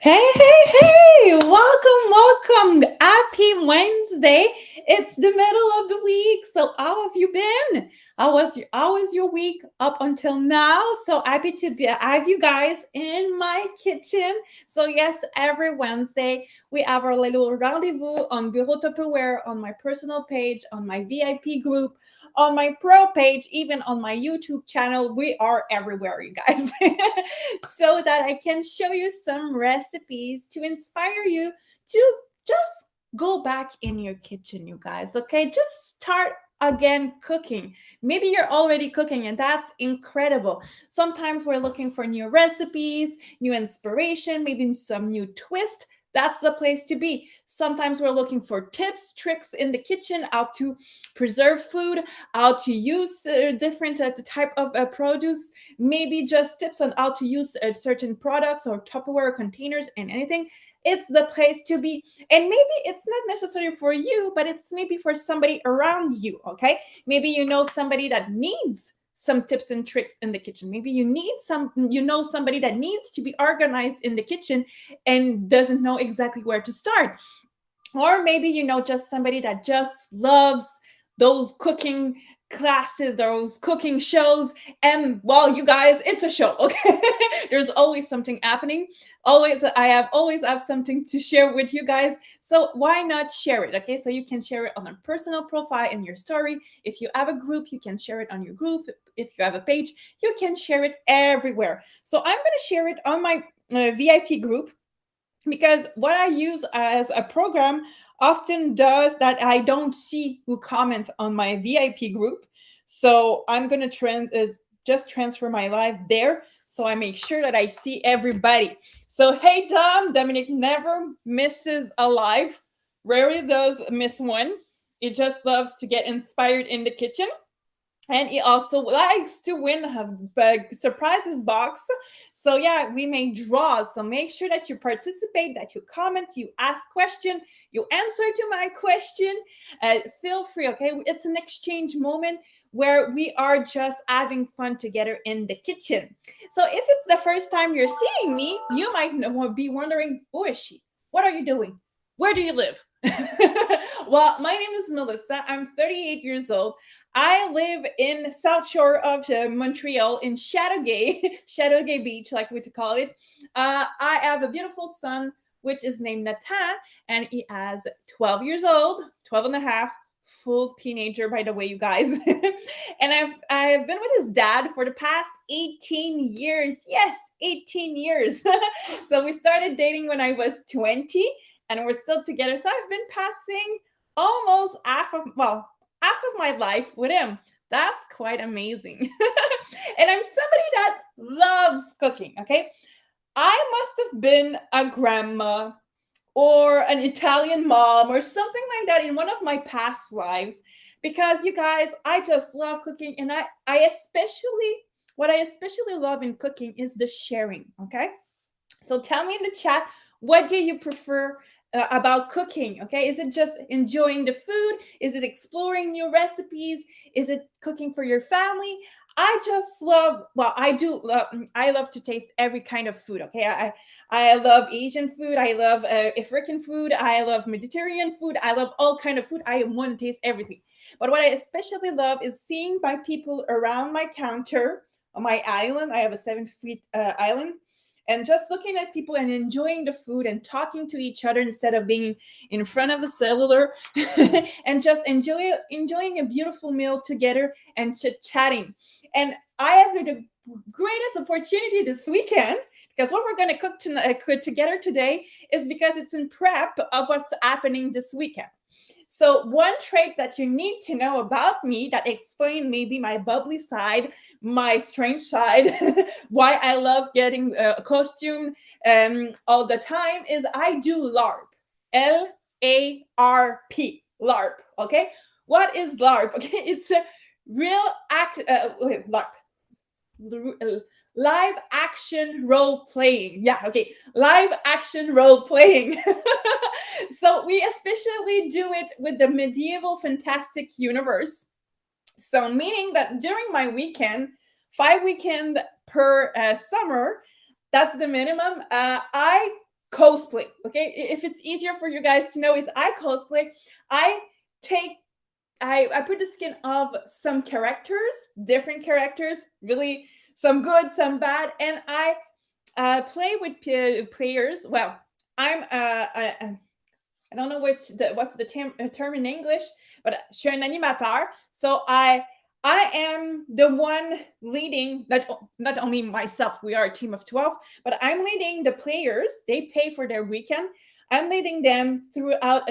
Hey, hey, hey! Welcome. Happy Wednesday. It's the middle of the week. So, how have you been? How was your week up until now? So happy to have you guys in my kitchen. So, yes, every Wednesday we have our little rendezvous on Bureau Tupperware on my personal page, on my VIP group, on my pro page, even on my YouTube channel. We are everywhere, you guys. So that I can show you some recipes to inspire you to just go back in your kitchen, you guys. Okay, just start again cooking. Maybe you're already cooking, and that's incredible. Sometimes we're looking for new recipes, new inspiration, maybe some new twist. That's the place to be. Sometimes we're looking for tips, tricks in the kitchen, how to preserve food, how to use different type of produce, maybe just tips on how to use certain products or Tupperware containers and anything. It's the place to be. And maybe it's not necessary for you, but it's maybe for somebody around you, okay? Maybe you know somebody that needs some tips and tricks in the kitchen. Maybe you know somebody that needs to be organized in the kitchen and doesn't know exactly where to start. Or maybe you know just somebody that just loves those cooking classes, those cooking shows. And well, you guys, it's a show, okay? There's always something happening. Always have something to share with you guys. So why not share it? Okay, so you can share it on a personal profile in your story. If you have a group, you can share it on your group. If you have a page, you can share it everywhere. So I'm going to share it on my VIP group, because what I use as a program often does that I don't see who comment on my VIP group. So I'm going to just transfer my live there, so I make sure that I see everybody. So hey Dominic never misses a live, rarely does miss one. He just loves to get inspired in the kitchen, and he also likes to win a surprises box. So yeah, we make draws, so make sure that you participate, that you comment, you ask question, you answer to my question. Feel free, okay? It's an exchange moment where we are just having fun together in the kitchen. So if it's the first time you're seeing me, you might be wondering, who is she? What are you doing? Where do you live? Well, my name is Melissa. I'm 38 years old. I live in South Shore of Montreal, in Chateauguay, Chateauguay Beach, like we to call it. I have a beautiful son, which is named Nathan, and he has 12 years old, 12 and a half, full teenager, by the way, you guys. And I've been with his dad for the past 18 years. Yes, 18 years. So we started dating when I was 20, and we're still together. So I've been passing almost half of my life with him. That's quite amazing. And I'm somebody that loves cooking, okay? I must have been a grandma or an Italian mom or something like that in one of my past lives, because you guys, I just love cooking, and I especially what I especially love in cooking is the sharing, okay? So tell me in the chat, what do you prefer about cooking? Okay, is it just enjoying the food? Is it exploring new recipes? Is it cooking for your family? I just love, well, I love to taste every kind of food. Okay, I love Asian food. I love African food. I love Mediterranean food. I love all kind of food. I want to taste everything. But what I especially love is seeing my people around my counter on my island. I have a 7 feet island, and just looking at people and enjoying the food and talking to each other instead of being in front of a cellular, and just enjoying a beautiful meal together and chit chatting. And I have the greatest opportunity this weekend, because what we're going to cook together today is because it's in prep of what's happening this weekend. So, one trait that you need to know about me that explain maybe my bubbly side, my strange side, why I love getting a costume all the time, is I do LARP. LARP. LARP. Okay. What is LARP? Okay. It's a real LARP. Live action role playing. Yeah, okay. Live action role playing. So we especially do it with the medieval fantastic universe. So meaning that during my weekend, 5 weekend per summer, that's the minimum. I cosplay. Okay, if it's easier for you guys to know, it's I cosplay. I take I put the skin of some characters, different characters, really some good, some bad, and I play with players. Well, I'm I don't know what's the term in English, but je suis un animateur. So I am the one leading, not only myself, we are a team of 12, but I'm leading the players. They pay for their weekend. I'm leading them throughout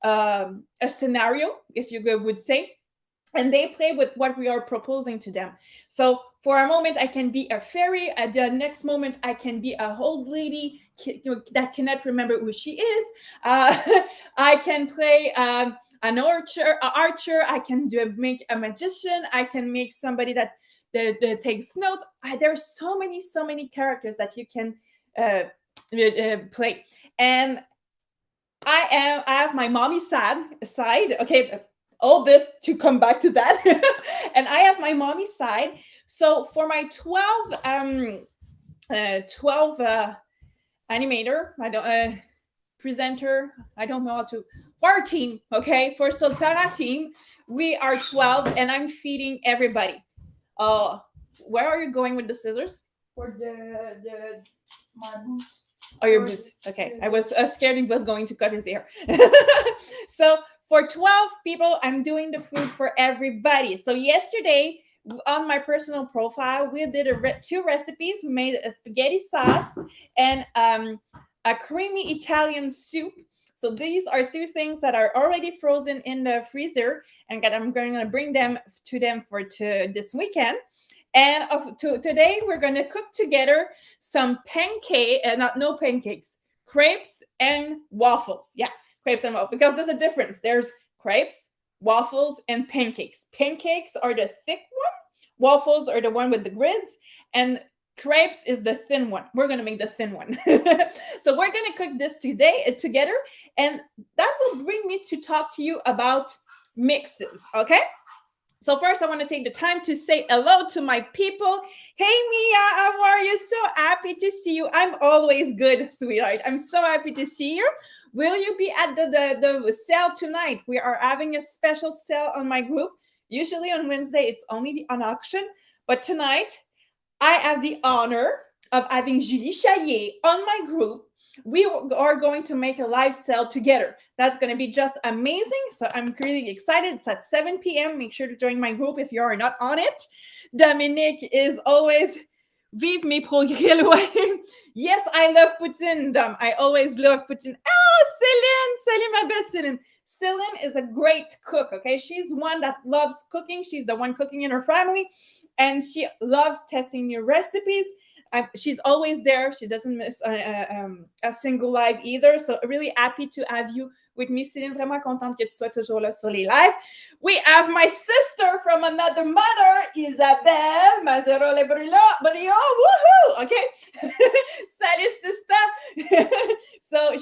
a scenario, if you would say, and they play with what we are proposing to them. So for a moment, I can be a fairy. At the next moment, I can be a old lady that cannot remember who she is. I can play an archer. I can make a magician. I can make somebody that takes notes. There's so many characters that you can play. And I have my mommy side. Okay, all this to come back to that. And I have my mommy side. So for my 12 animator, I don't presenter, I don't know how to, for our team, okay, for Soltara team, we are 12 and I'm feeding everybody. Where are you going with the scissors? For my boots. Oh, your boots. Okay. I was scared he was going to cut his hair. So for 12 people, I'm doing the food for everybody. So yesterday on my personal profile, we did two recipes. We made a spaghetti sauce and a creamy Italian soup. So these are two things that are already frozen in the freezer, and I'm going to bring them to them for this weekend. And today we're going to cook together some crepes and waffles. Yeah, crepes and waffles, because there's a difference. There's crepes, waffles, and pancakes. Pancakes are the thick one. Waffles are the one with the grids, and crepes is the thin one. We're going to make the thin one. So we're going to cook this today together, and that will bring me to talk to you about mixes, okay? So first, I want to take the time to say hello to my people. Hey, Mia, how are you? So happy to see you. I'm always good, sweetheart. I'm so happy to see you. Will you be at the sale tonight? We are having a special sale on my group. Usually on Wednesday, it's only on auction. But tonight, I have the honor of having Julie Chaillet on my group. We are going to make a live sale together. That's going to be just amazing. So I'm really excited. It's at 7 p.m. Make sure to join my group if you are not on it. Dominique is always vive mes progrès. Yes, I love poutine, Dom. I always love poutine. Oh, Céline, my best Céline. Céline is a great cook, okay? She's one that loves cooking. She's the one cooking in her family, and she loves testing new recipes. She's always there. She doesn't miss a single live either. So really happy to have you with me, Céline. Vraiment contente que tu sois toujours là sur les lives. We have my sister from another mother, Isabelle Mazero-Lebrio. Woohoo! Okay. Salut, sister. So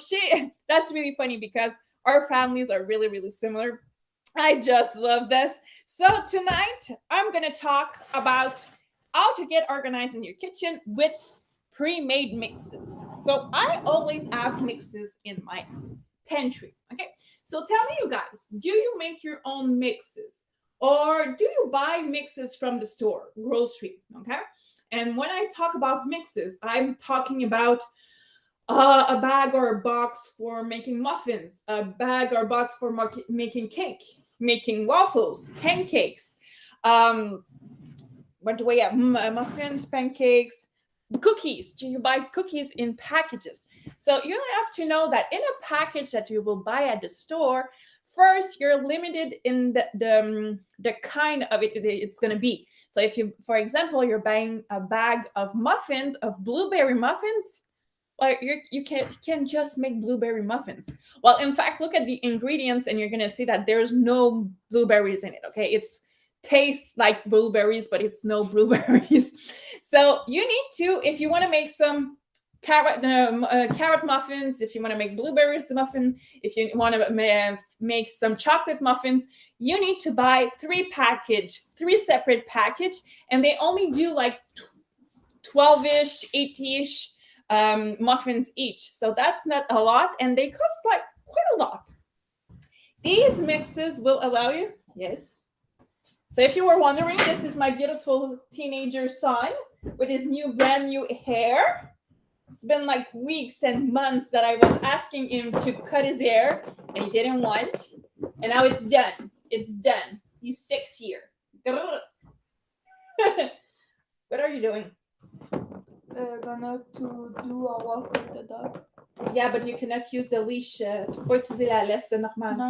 that's really funny because our families are really, really similar. I just love this. So tonight, I'm going to talk about how to get organized in your kitchen with pre-made mixes. So I always have mixes in my pantry. Okay. So tell me, you guys, do you make your own mixes? Or do you buy mixes from the store, grocery? Okay. And when I talk about mixes, I'm talking about a bag or a box for making muffins, a bag or box for making cake, making waffles, pancakes. What do we have? Muffins, pancakes, cookies. Do you buy cookies in packages? So you have to know that in a package that you will buy at the store, first you're limited in the kind of it it's going to be. So if you, for example, you're buying a bag of muffins, of blueberry muffins, well, you can just make blueberry muffins. Well, in fact, look at the ingredients and you're going to see that there's no blueberries in it, okay? It's tastes like blueberries, but it's no blueberries. So you need to, if you want to make some carrot muffins, if you want to make blueberries muffin, if you want to make some chocolate muffins, you need to buy three separate package, and they only do like 12-ish, 8-ish muffins each. So that's not a lot, and they cost like quite a lot. These mixes will allow you, yes. So if you were wondering, this is my beautiful teenager son with his brand new hair. It's been like weeks and months that I was asking him to cut his hair, and he didn't want. And now it's done. It's done. He's 6 here. What are you doing? Gonna to do a walk with the dog. Yeah, but you cannot use the leash. Tu peux pas utiliser la laisse normale. No,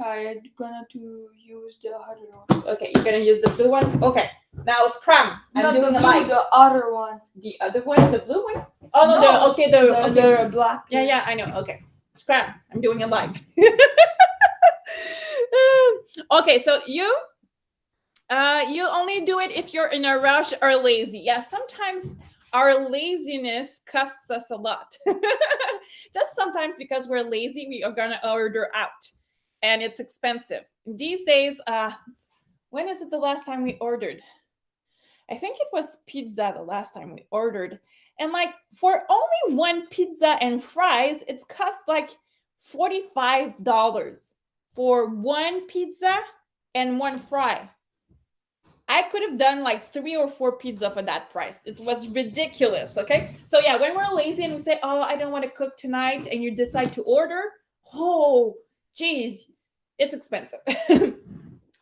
I'm gonna to use the other one. Okay, you're gonna use the blue one? Okay. Now Scrum. I'm doing the a live. The other one. The other one? The blue one? Oh, no, the black. Yeah, I know. Okay. Scrum. I'm doing a live. Okay, so you only do it if you're in a rush or lazy. Yeah, sometimes our laziness costs us a lot. Just sometimes because we're lazy, we are gonna order out, and it's expensive. These days, when is it the last time we ordered? I think it was pizza the last time we ordered. And like for only one pizza and fries, it's cost like $45 for one pizza and one fry. I could have done like 3 or 4 pizza for that price. It was ridiculous, okay? So yeah, when we're lazy and we say, oh, I don't want to cook tonight, and you decide to order, oh, geez, it's expensive.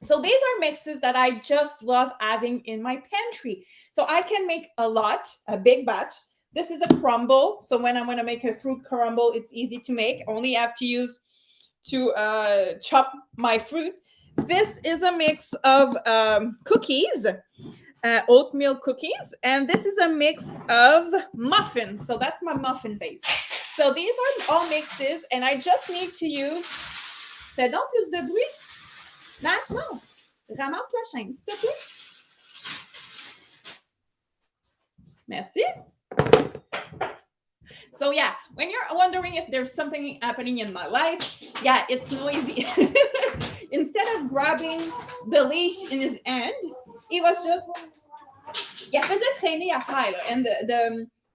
So these are mixes that I just love having in my pantry. So I can make a big batch. This is a crumble. So when I want to make a fruit crumble, it's easy to make. Only have to chop my fruit. This is a mix of cookies, oatmeal cookies, and this is a mix of muffin. So that's my muffin base. So these are all mixes, and I just need to use... Fais donc plus de bruit. Non. Ramasse la chaîne, s'il te plaît. Merci. So yeah, when you're wondering if there's something happening in my life, yeah, it's noisy. Instead of grabbing the leash in his hand, he was just... Il faisait traîner affaire, and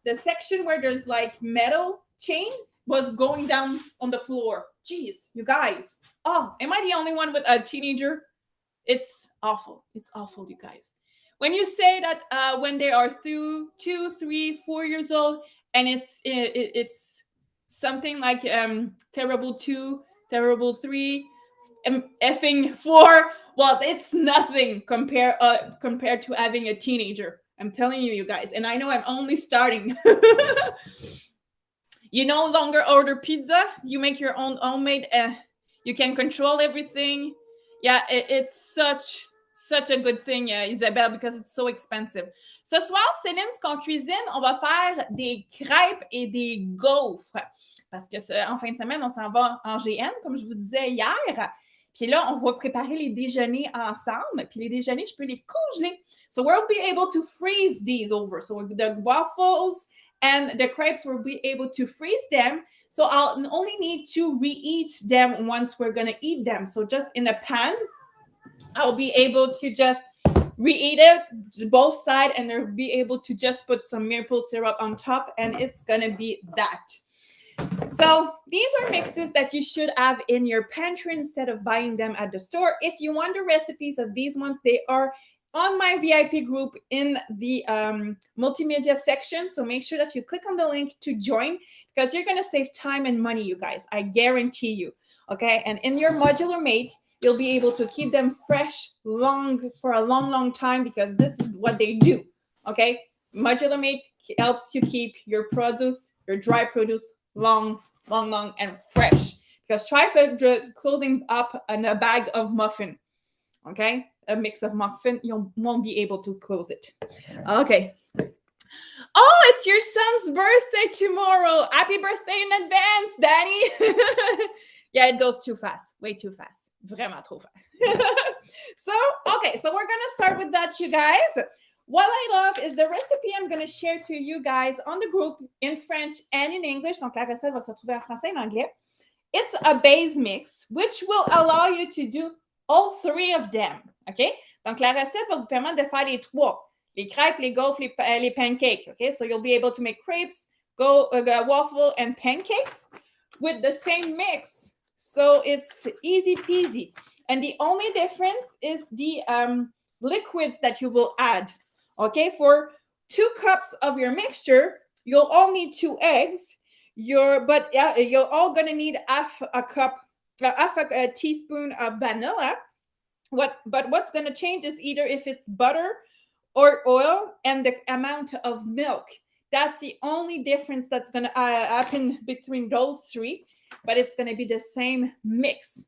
the section where there's like metal chain was going down on the floor. Jeez, you guys. Oh, am I the only one with a teenager? It's awful. It's awful, you guys. When you say that when they are 2, 3, 4 years old, and it's something like terrible 2, terrible 3, effing 4, well, it's nothing compared to having a teenager. I'm telling you guys, and I know I'm only starting. You no longer order pizza. You make your own homemade. You can control everything. Yeah, it's such a good thing, Isabelle, because it's so expensive. Ce soir, Céline, ce qu'on cuisine, on va faire des crêpes et des gaufres. Parce que en fin de semaine, on s'en va en GN, comme je vous disais hier. Puis là, on va préparer les déjeuners ensemble. Puis les déjeuners, je peux les congeler. So we'll be able to freeze these over. So the waffles and the crepes, we'll be able to freeze them. So I'll only need to reheat them once we're going to eat them. So just in a pan, I'll be able to just reheat it both sides, and I'll be able to just put some maple syrup on top, and it's going to be that. So these are mixes that you should have in your pantry instead of buying them at the store. If you want the recipes of these ones, they are on my VIP group in the multimedia section. So make sure that you click on the link to join, because you're going to save time and money, you guys. I guarantee you. Okay. And in your modular mate, you'll be able to keep them fresh for a long time, because this is what they do. Okay. Modular mate helps you keep your produce, your dry produce, long and fresh. Because try for closing up a bag of muffin. Okay. A mix of muffin, you won't be able to close it. Okay. Oh, it's your son's birthday tomorrow. Happy birthday in advance, Danny. Yeah, it goes too fast. Way too fast. Vraiment trop fast. So we're going to start with that, you guys. What I love is the recipe I'm going to share to you guys on the group in French and in English. Donc, la recette va se retrouver en français et en anglais. It's a base mix, which will allow you to do all 3 of them. OK? Donc, la recette va vous permettre de faire les 3. Les crêpes, les gaufres, les pancakes. OK? So you'll be able to make crepes, waffle and pancakes with the same mix. So it's easy peasy. And the only difference is the liquids that you will add. Okay, for 2 cups of your mixture, you'll all need 2 eggs. You're all gonna need half a teaspoon of vanilla. What's gonna change is either if it's butter or oil and the amount of milk. That's the only difference that's going to happen between those three, but it's going to be the same mix.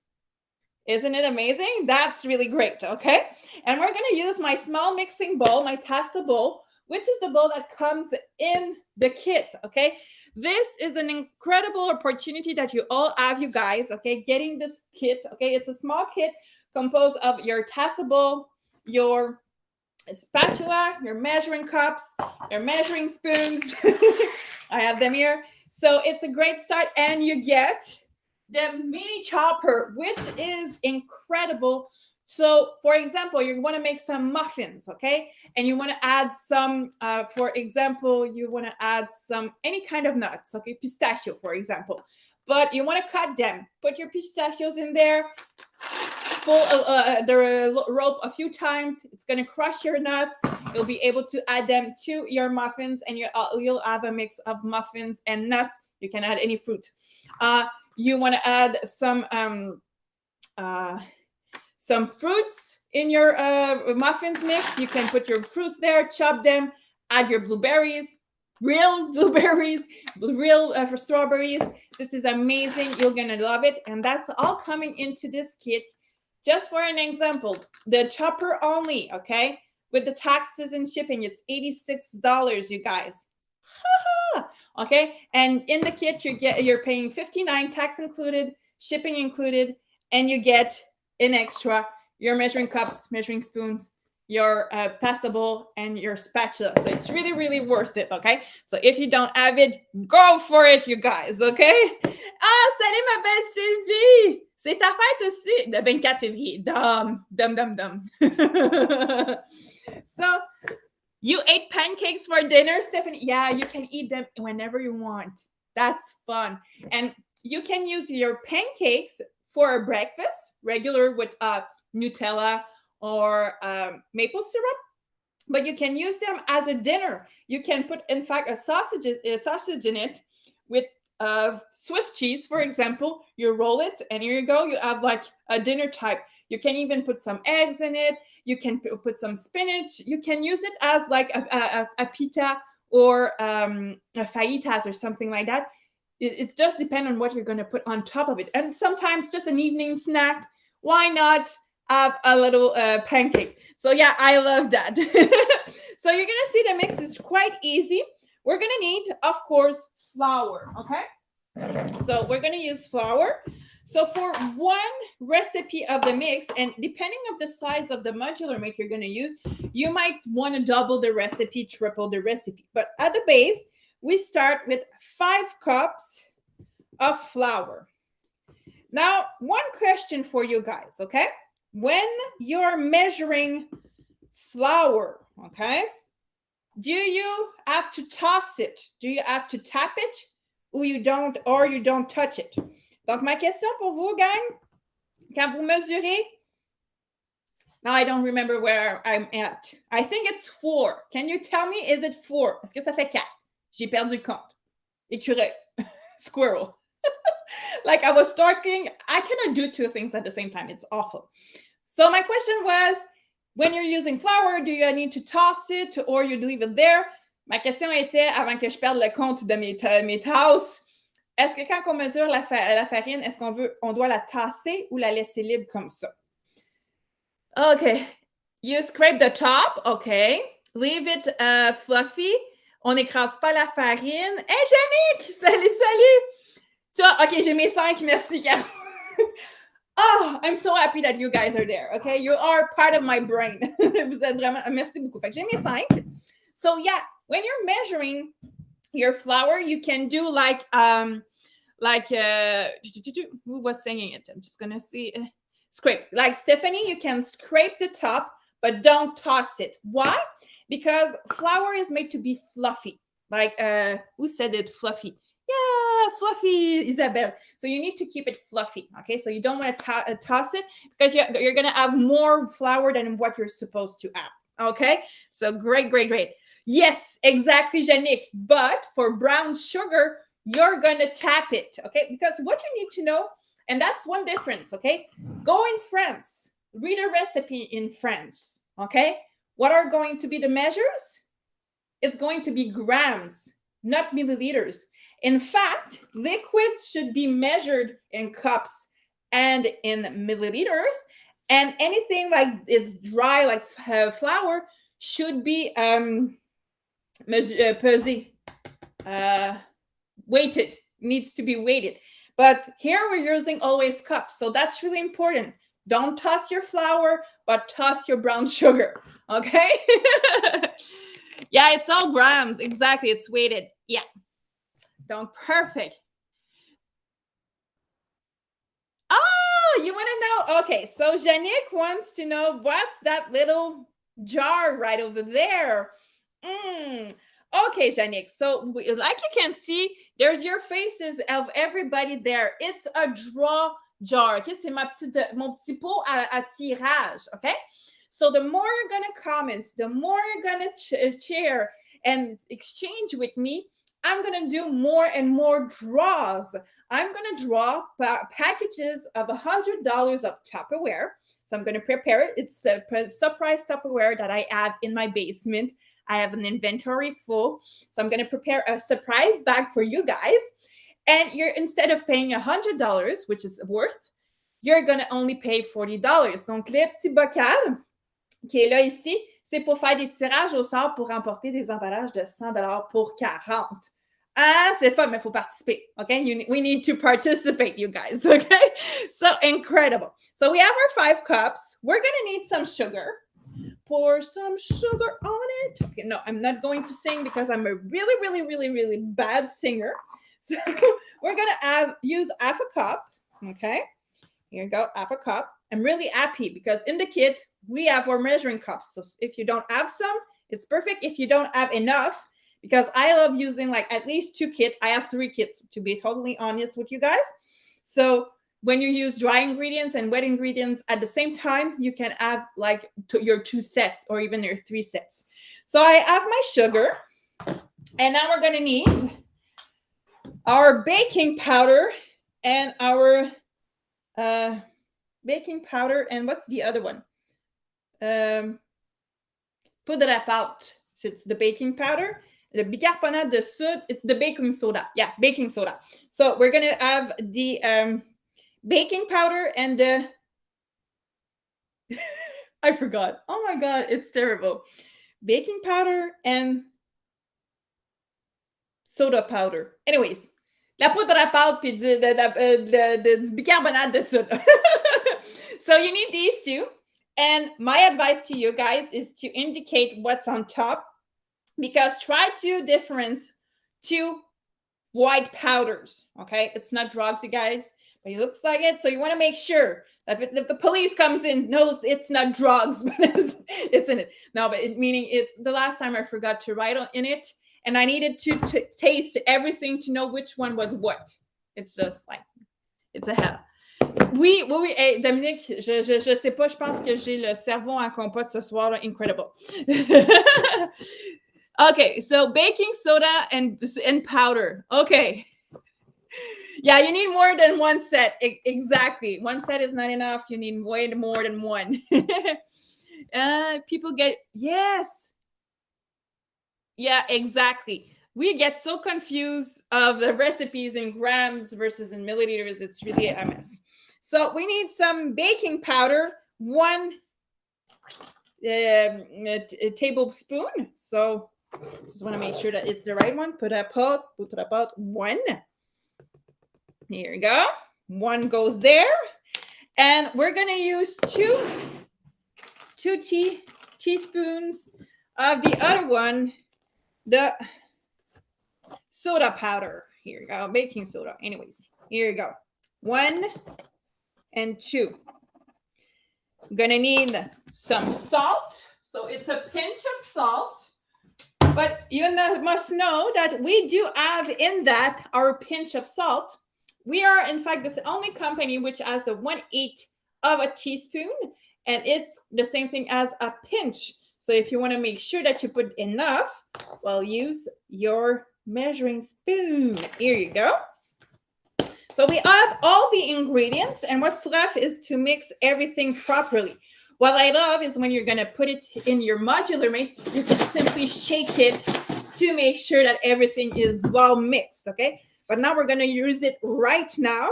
Isn't it amazing? That's really great, okay? And we're going to use my small mixing bowl, my Tassa bowl, which is the bowl that comes in the kit, okay? This is an incredible opportunity that you all have, you guys, okay? Getting this kit, okay? It's a small kit composed of your Tassa bowl, your spatula, your measuring cups, your measuring spoons. I have them here. So it's a great start. And you get the mini chopper, which is incredible. So, for example, you want to make some muffins, okay? And you want to add some, for example, you want to add some, any kind of nuts, okay? Pistachio, for example. But you want to cut them. Put your pistachios in there. Pull the rope a few times. It's going to crush your nuts. You'll be able to add them to your muffins, and you'll have a mix of muffins and nuts. You can add any fruit. You want to add some fruits in your muffins mix. You can put your fruits there, chop them, add your blueberries, real blueberries, real strawberries. This is amazing. You're going to love it. And that's all coming into this kit. Just for an example, the chopper only, okay? With the taxes and shipping, it's $86, you guys. Okay? And in the kit, you're paying $59, tax included, shipping included, and you get an extra your measuring cups, measuring spoons, your pasta bowl, and your spatula. So it's really, really worth it, okay? So if you don't have it, go for it, you guys, okay? Ah, salut ma belle Sylvie! C'est ta fête aussi, le 24 février. Dum. So, you ate pancakes for dinner, Stephanie? Yeah, you can eat them whenever you want. That's fun. And you can use your pancakes for a breakfast, regular with Nutella or maple syrup. But you can use them as a dinner. You can put, in fact, a sausage in it with Swiss cheese, for example. You roll it, and here you go. You have like a dinner type. You can even put some eggs in it. You can put some spinach. You can use it as like a pita or a fajitas or something like that. It just depends on what you're going to put on top of it. And sometimes just an evening snack. Why not have a little pancake? So yeah, I love that. So you're going to see the mix is quite easy. We're going to need, of course, flour, okay? So we're going to use flour. So for one recipe of the mix, and depending on the size of the modular make you're going to use, you might want to double the recipe, triple the recipe. But at the base, we start with 5 cups of flour. Now, one question for you guys, okay? When you're measuring flour, okay, do you have to toss it? Do you have to tap it? Or you don't touch it? Donc, ma question pour vous, gang, quand vous mesurez, now I don't remember where I'm at. I think it's 4. Can you tell me, is it 4? Est-ce que ça fait 4? J'ai perdu le compte. Écureuil. Squirrel. Like I was talking, I cannot do 2 things at the same time. It's awful. So my question was, when you're using flour, do you need to toss it or you leave it there? Ma question était, avant que je perde le compte de mes tasses, est-ce que quand on mesure la farine, est-ce on doit la tasser ou la laisser libre comme ça? Okay. You scrape the top, okay. Leave it fluffy. On n'écrase pas la farine. Hey, Yannick! Salut! Okay, j'ai mes 5, merci, Caro. Oh, I'm so happy that you guys are there, okay? You are part of my brain. Vous êtes vraiment, merci beaucoup. Fait que j'ai mes 5. So yeah, when you're measuring your flour, you can do who was singing it? I'm just gonna see. Scrape. Like Stephanie, you can scrape the top, but don't toss it. Why? Because flour is made to be fluffy. Like, who said it? Fluffy. Yeah, fluffy, Isabel. So you need to keep it fluffy, okay? So you don't want to toss it because you're going to have more flour than what you're supposed to have, okay? So great, great, great. Yes, exactly, Janik. But for brown sugar, you're going to tap it, okay? Because what you need to know, and that's one difference, okay? Go in France, read a recipe in French, okay? What are going to be the measures? It's going to be grams, not milliliters. In fact, liquids should be measured in cups and in milliliters. And anything like is dry, like flour, should be pesé, weighted, needs to be weighted. But here we're using always cups. So that's really important. Don't toss your flour, but toss your brown sugar. Okay? Yeah, it's all grams. Exactly. It's weighted. Yeah. Don't perfect. Oh, you want to know? Okay. So Janik wants to know what's that little jar right over there? Okay, Janik. So, like you can see, there's your faces of everybody there. It's a draw jar. Okay, c'est mon petit pot à tirage. Okay, so the more you're gonna comment, the more you're gonna share and exchange with me, I'm gonna do more and more draws. I'm gonna draw packages of $100 of Tupperware. So I'm gonna prepare it. It's a surprise Tupperware that I have in my basement. I have an inventory full. So I'm going to prepare a surprise bag for you guys. And you're, instead of paying $100, which is worth, you're going to only pay $40. Donc, le petit bocal qui est là ici, c'est pour faire des tirages au sort pour remporter des emballages de $100 pour 40. Ah, c'est fun, mais il faut participer. Okay, we need to participate, you guys. Okay, so incredible. So we have our 5 cups. We're going to need some sugar. Pour some sugar on it. Okay, no, I'm not going to sing because I'm a really, really, really, really bad singer. So we're gonna use half a cup. Okay, here you go, half a cup. I'm really happy because in the kit we have our measuring cups. So if you don't have some, it's perfect. If you don't have enough, because I love using like at least 2 kits. I have 3 kits to be totally honest with you guys. So when you use dry ingredients and wet ingredients at the same time, you can have like your 2 sets or even your 3 sets. So I have my sugar, and now we're going to need our baking powder and our baking powder. And what's the other one? Poudre à pâte. It's the baking powder. Le bicarbonate de soude, it's the baking soda. Yeah, baking soda. So we're going to have the baking powder and I forgot. Oh my God, it's terrible. Baking powder and soda powder. Anyways, la poudre à pâte puis du bicarbonate de soude. So you need these 2. And my advice to you guys is to indicate what's on top, because try to difference 2 white powders. Okay, it's not drugs, you guys, but it looks like it. So you want to make sure that if the police comes in, knows it's not drugs, but it's in it. No, but meaning it's the last time I forgot to write in it, and I needed to taste everything to know which one was what. It's just like, it's a hell. Oui, hey, Dominique, je sais pas, je pense que j'ai le cerveau en compote ce soir, là. Incredible. Okay, so baking soda and powder. Okay. Yeah, you need more than 1 set. Exactly. 1 set is not enough. You need way more than 1. People get, yes. Yeah, exactly. We get so confused of the recipes in grams versus in milliliters. It's really a mess. So we need some baking powder, 1 tablespoon. So just want to make sure that it's the right one. Put about 1. Here we go. 1 goes there. And we're going to use 2 teaspoons of the other one, the soda powder. Here you go, baking soda. Anyways, here you go. 1 and 2. I'm going to need some salt. So it's a pinch of salt. But you must know that we do have in that our pinch of salt. We are, in fact, the only company which has the 1/8 of a teaspoon, and it's the same thing as a pinch. So if you want to make sure that you put enough, well, use your measuring spoon. Here you go. So we have all the ingredients, and what's left is to mix everything properly. What I love is when you're going to put it in your modular made, you can simply shake it to make sure that everything is well mixed, okay? But now we're going to use it right now.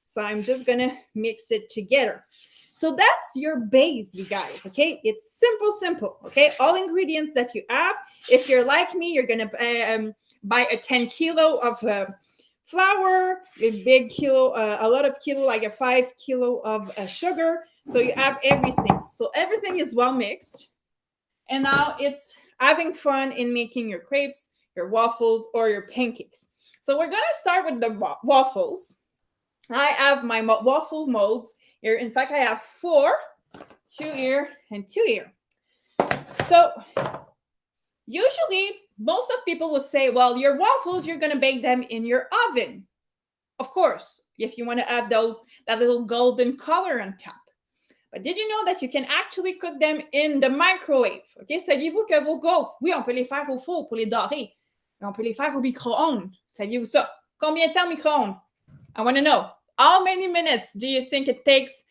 So I'm just going to mix it together. So that's your base, you guys, okay? It's simple, okay? All ingredients that you have. If you're like me, you're going to buy a 10 kilo of flour, a big kilo, a lot of kilo, like a 5 kilo of sugar. So you have everything. So everything is well mixed. And now it's having fun in making your crepes, your waffles, or your pancakes. So we're going to start with the waffles. I have my waffle molds here. In fact, I have 4, 2 here, and 2 here. So usually, most of people will say, well, your waffles, you're going to bake them in your oven. Of course, if you want to have that little golden color on top. But did you know that you can actually cook them in the microwave? Okay, saviez-vous que vos gaufres, oui, on peut les faire au four pour les dorer, mais on peut les faire au micro-ondes. Saviez-vous ça? Combien de temps au micro-ondes? I want to know. How many minutes do you think it takes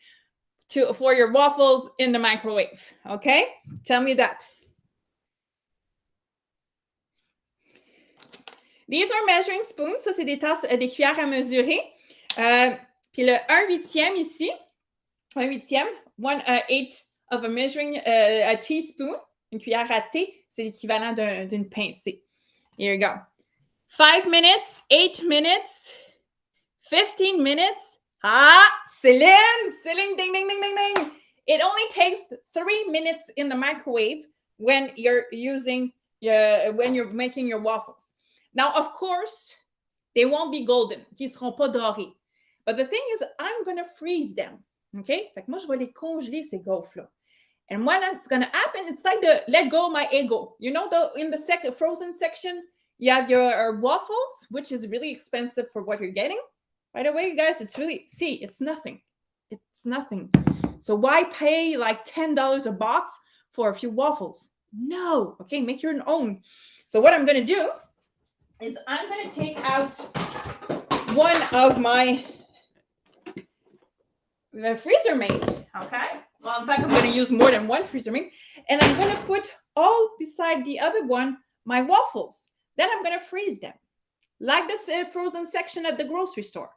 for your waffles in the microwave? Okay, tell me that. These are measuring spoons. Ça, c'est des tasses, des cuillères à mesurer. Puis le 1/8 ici, 1/8, 1/8 of a measuring a teaspoon, une cuillère à thé, c'est l'équivalent d'une pincée. Here you go. 5 minutes, 8 minutes, 15 minutes. Céline, ding, ding, ding, ding, ding. It only takes 3 minutes in the microwave when you're making your waffles. Now, of course, they won't be golden. Ils ne seront pas dorés. But the thing is, I'm going to freeze them. Okay? Fait que moi, je vais les congeler, ces gaufres-là. And when that's going to happen, it's like the let go of my ego. You know, in the frozen section, you have your waffles, which is really expensive for what you're getting. By the way, you guys, it's nothing. It's nothing. So why pay like $10 a box for a few waffles? No. Okay, make your own. So what I'm going to do is I'm going to take out one of my freezer mate, okay? Well, in fact, I'm going to use more than one freezer mate, and I'm going to put all beside the other one my waffles. Then I'm going to freeze them, like the frozen section at the grocery store.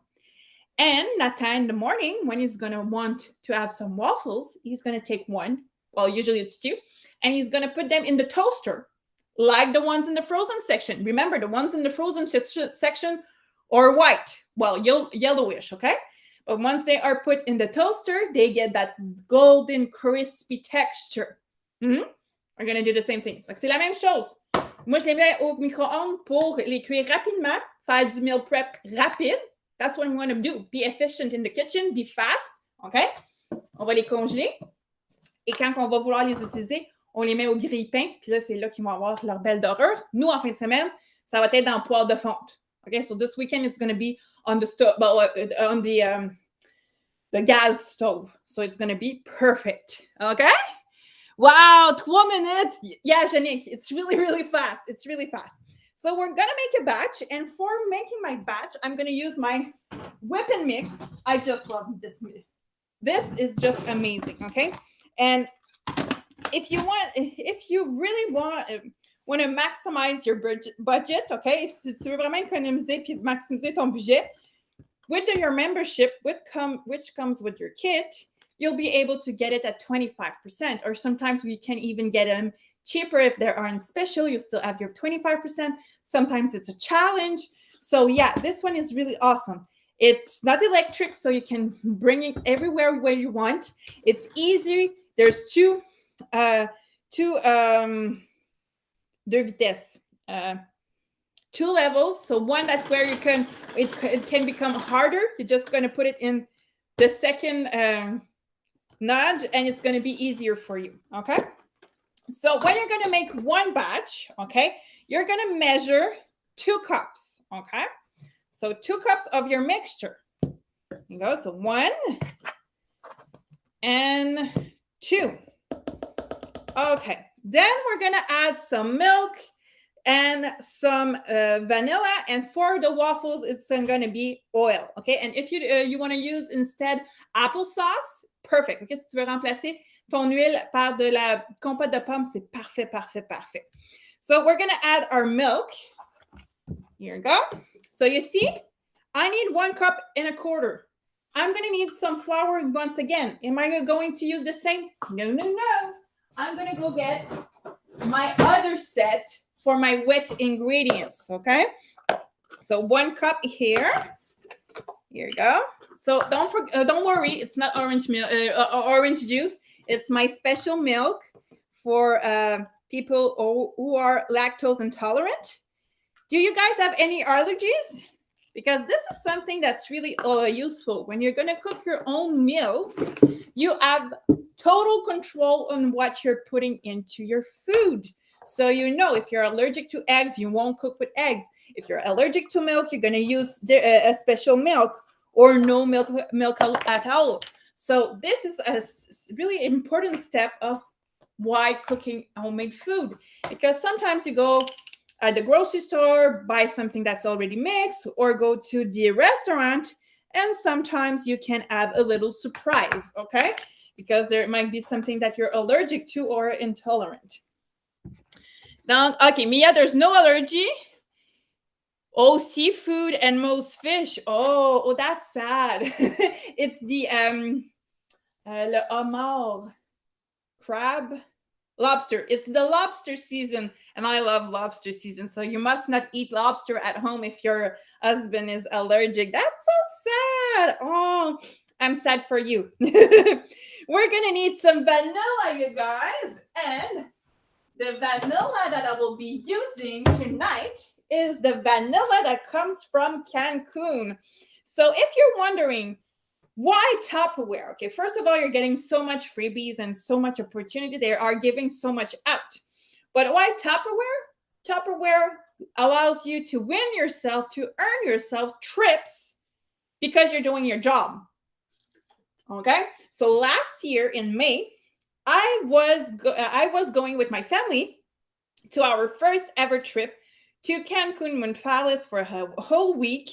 And Nathan in the morning, when he's going to want to have some waffles, he's going to take one, well, usually it's 2, and he's going to put them in the toaster, like the ones in the frozen section. Remember, the ones in the frozen section are white, well, yellowish, okay? But once they are put in the toaster, they get that golden, crispy texture. We're going to do the same thing. C'est la même chose. Moi, je les mets au micro-ondes pour les cuire rapidement, faire du meal prep rapide. That's what we want to do. Be efficient in the kitchen, be fast, okay? On va les congeler. Et quand on va vouloir les utiliser, on les met au grille-pain. Puis là, c'est là qu'ils vont avoir leur belle dorure. Nous, en fin de semaine, ça va être dans le poêle de fonte. Okay, so this weekend, it's going to be on the stove, on the gas stove. So it's going to be perfect. Okay? Wow, 3 minutes. Yeah, Janique, it's really, really fast. It's really fast. So we're going to make a batch. And for making my batch, I'm going to use my whip and mix. I just love this. This is just amazing, okay? And if you really want to maximize your budget, okay? Si tu veux vraiment économiser puis maximiser ton budget, with your membership, which comes with your kit, you'll be able to get it at 25%, or sometimes we can even get them cheaper if they are on special. You still have your 25%. Sometimes it's a challenge. So yeah, this one is really awesome. It's not electric, so you can bring it everywhere where you want. It's easy. There's two vitesses, 2 levels. So one that's where it can become harder. You're just going to put it in the second nudge, and it's going to be easier for you. Okay. So when you're going to make one batch, okay, you're going to measure 2 cups, okay? So 2 cups of your mixture. There you go. So 1 and 2. Okay. Then we're going to add some milk and some vanilla, and for the waffles it's going to be oil, okay? And if you want to use instead applesauce, perfect. Okay, si tu veux remplacer ton huile par de la compote de pommes, c'est parfait, parfait, parfait. So we're going to add our milk. Here you go. So you see, I need 1 cup and a quarter. I'm going to need some flour once again. Am I going to use the same? No, no, no. I'm going to go get my other set for my wet ingredients, okay? So 1 cup here. Here you go. So don't worry, it's not orange milk, orange juice. It's my special milk for people who are lactose intolerant. Do you guys have any allergies? Because this is something that's really useful. When you're going to cook your own meals, you have total control on what you're putting into your food. So you know, if you're allergic to eggs, you won't cook with eggs. If you're allergic to milk, you're going to use a special milk or no milk at all. So this is a really important step of why cooking homemade food. Because sometimes you go at the grocery store, buy something that's already mixed, or go to the restaurant, and sometimes you can have a little surprise, okay? Because there might be something that you're allergic to or intolerant. Now, okay, Mia, there's no allergy. Oh, seafood and most fish. Oh, that's sad. It's the le homard, crab, lobster. It's the lobster season, and I love lobster season. So you must not eat lobster at home if your husband is allergic. That's so sad. Oh, I'm sad for you. We're gonna need some vanilla, you guys, and the vanilla that I will be using tonight is the vanilla that comes from Cancun. So if you're wondering, why Tupperware? Okay, first of all, you're getting so much freebies and so much opportunity. They are giving so much out. But why Tupperware? Tupperware allows you to win yourself, to earn yourself trips because you're doing your job. Okay, so last year in May, I was going with my family to our first ever trip to Cancun Moon Palace for a whole week.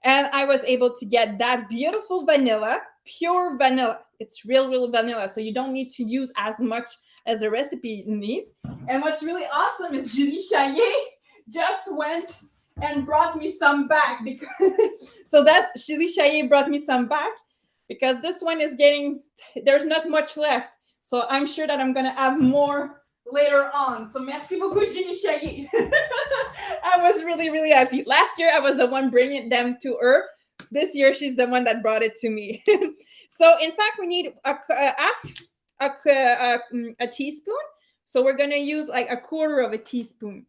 And I was able to get that beautiful vanilla, pure vanilla. It's real vanilla. So you don't need to use as much as the recipe needs. And what's really awesome is Julie Chaillet just went and brought me some back. Because so that Julie Chaillet brought me some back because this one is there's not much left. So I'm sure that I'm going to have more later on. So merci beaucoup, Julie Chaillet. I was really happy. Last year, I was the one bringing them to her. This year, she's the one that brought it to me. So in fact, we need a teaspoon. So we're going to use like a quarter of a teaspoon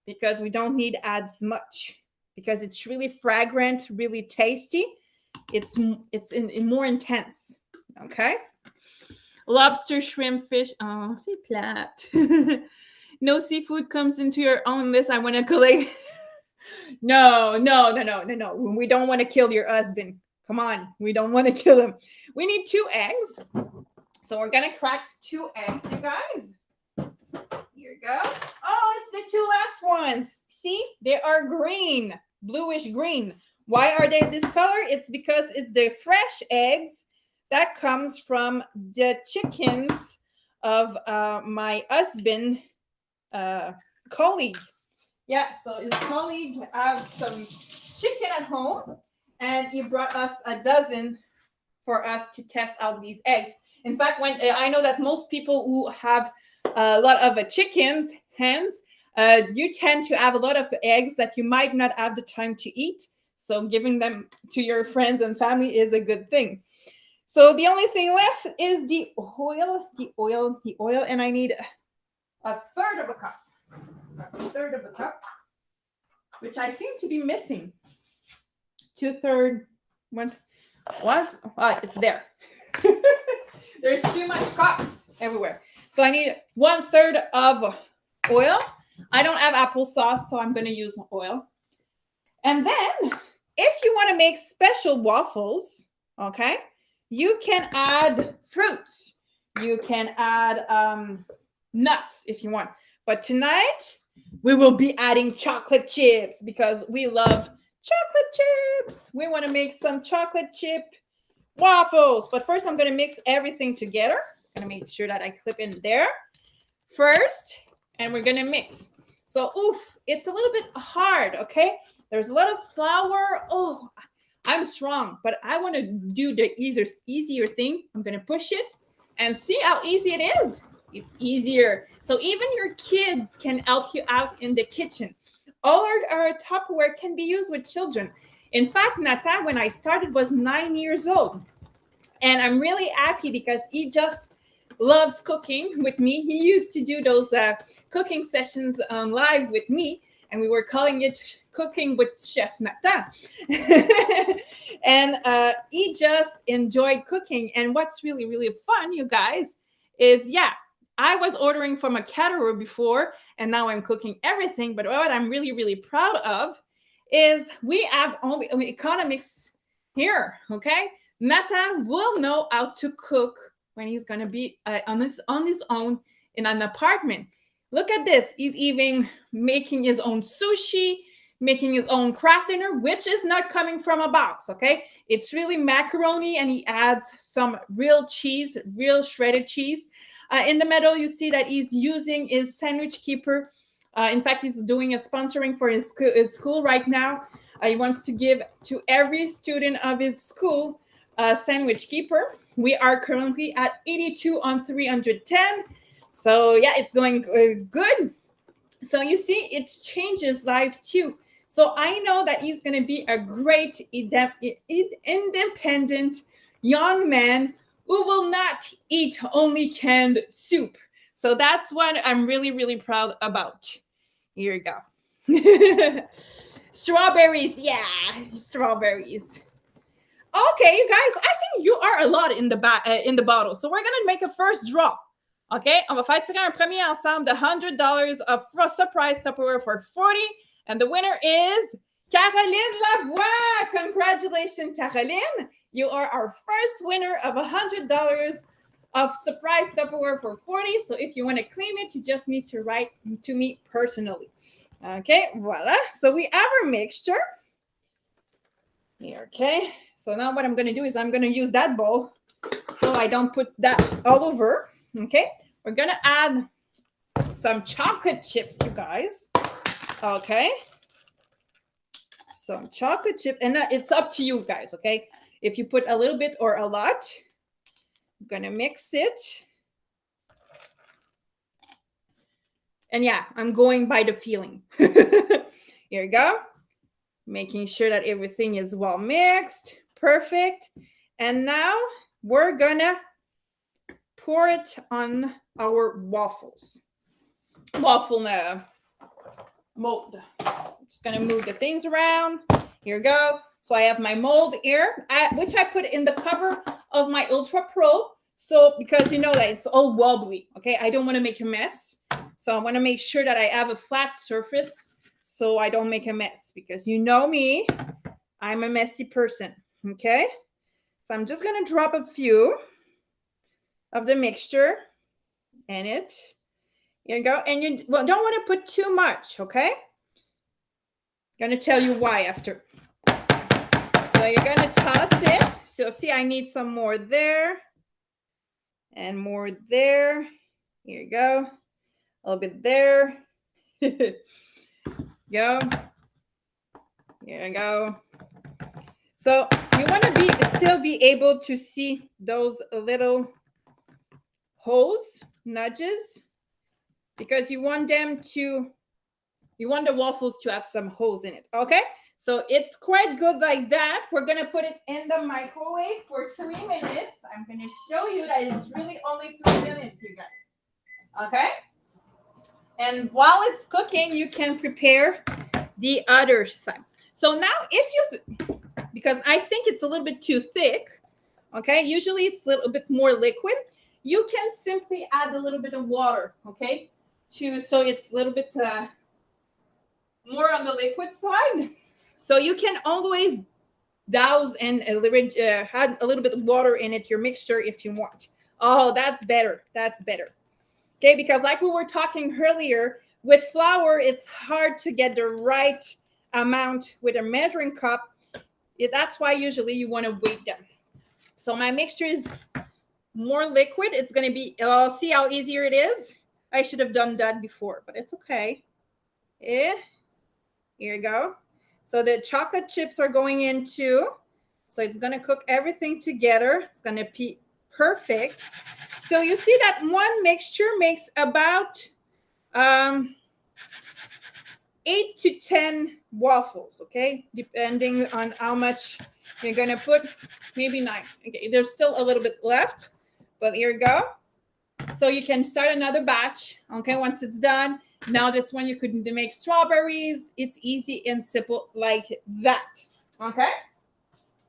because we don't need as much because it's really fragrant, really tasty. It's more intense. Okay. Lobster, shrimp, fish. Oh, c'est plate. No seafood comes into your own list. I want to collect. No. We don't want to kill your husband. Come on. We don't want to kill him. We need 2 eggs. So we're going to crack 2 eggs, you guys. Here you go. Oh, it's the 2 last ones. See, they are green, bluish green. Why are they this color? It's because it's the fresh eggs that comes from the chickens of my husband colleague. Yeah, so his colleague has some chicken at home, and he brought us a dozen for us to test out these eggs. In fact, when I know that most people who have a lot of hens, you tend to have a lot of eggs that you might not have the time to eat. So giving them to your friends and family is a good thing. So the only thing left is the oil, and I need a third of a cup, which I seem to be missing. 2/3, one was, it's there. There's too much cups everywhere. So I need 1/3 of oil. I don't have applesauce, so I'm going to use oil. And then if you want to make special waffles, okay, you can add fruits. You can add nuts if you want. But tonight, we will be adding chocolate chips because we love chocolate chips. We want to make some chocolate chip waffles. But first, I'm going to mix everything together. I'm going to make sure that I clip in there first. And we're going to mix. So, it's a little bit hard, okay? There's a lot of flour. Oh, I'm strong, but I want to do the easier thing. I'm going to push it and see how easy it is. It's easier. So even your kids can help you out in the kitchen. All our Tupperware can be used with children. In fact, Nathan, when I started, was 9 years old. And I'm really happy because he just loves cooking with me. He used to do those cooking sessions live with me. And we were calling it Cooking with Chef Nathan. And he just enjoyed cooking. And what's really, really fun, you guys, is, I was ordering from a caterer before, and now I'm cooking everything. But what I'm really, really proud of is we have only economics here, okay? Nathan will know how to cook when he's going to be on his own in an apartment. Look at this. He's even making his own sushi, making his own craft dinner, which is not coming from a box, okay? It's really macaroni, and he adds some real cheese, real shredded cheese. In the middle, you see that he's using his sandwich keeper. In fact, he's doing a sponsoring for his school right now. He wants to give to every student of his school a sandwich keeper. We are currently at 82 on 310. So it's going good. So you see, it changes lives too. So I know that he's going to be a great independent young man who will not eat only canned soup. So that's what I'm really, really proud about. Here you go. Strawberries. Yeah, strawberries. Okay, you guys, I think you are a lot in the bottle. So we're going to make a first draw. OK, on va faire tirer un premier ensemble de $100 of surprise Tupperware for 40. And the winner is Caroline Lavoie. Congratulations, Caroline. You are our first winner of $100 of surprise Tupperware for 40. So if you want to claim it, you just need to write to me personally. OK, voila. So we have our mixture. Here, OK. So now what I'm going to do is I'm going to use that bowl so I don't put that all over. Okay, we're going to add some chocolate chips, you guys. Okay. Some chocolate chip. And it's up to you guys, okay? If you put a little bit or a lot, I'm going to mix it. And I'm going by the feeling. Here you go. Making sure that everything is well mixed. Perfect. And now we're going to pour it on our waffles. Waffle mold. I'm just going to move the things around. Here we go. So I have my mold here, which I put in the cover of my Ultra Pro. So because you know that it's all wobbly, okay? I don't want to make a mess. So I want to make sure that I have a flat surface so I don't make a mess. Because you know me, I'm a messy person, okay? So I'm just going to drop a few of the mixture in it. Here you go. And you don't want to put too much, okay? I'm going to tell you why after. So you're going to toss it. So see, I need some more there. And more there. Here you go. A little bit there. Go. Here you go. So you want to still be able to see those little holes, nudges, because you want the waffles to have some holes in it. Okay, so it's quite good like that. We're gonna put it in the microwave for 3 minutes. I'm gonna show you that it's really only 3 minutes, you guys. Okay, and while it's cooking, you can prepare the other side. So now because I think it's a little bit too thick, okay, usually it's a little bit more liquid, you can simply add a little bit of water, okay, so it's a little bit more on the liquid side. So you can always douse and add a little bit of water in it, your mixture, if you want. Oh, that's better. That's better. Okay, because like we were talking earlier, with flour, it's hard to get the right amount with a measuring cup. That's why usually you want to weight them. So my mixture is more liquid. It's going to be, see how easier it is? I should have done that before, but it's okay. Here you go. So the chocolate chips are going in too. So it's going to cook everything together. It's going to be perfect. So you see that one mixture makes about 8 to 10 waffles, okay? Depending on how much you're going to put, maybe 9. Okay, there's still a little bit left, but here you go. So you can start another batch, okay, once it's done. Now this one you could make strawberries. It's easy and simple like that, okay?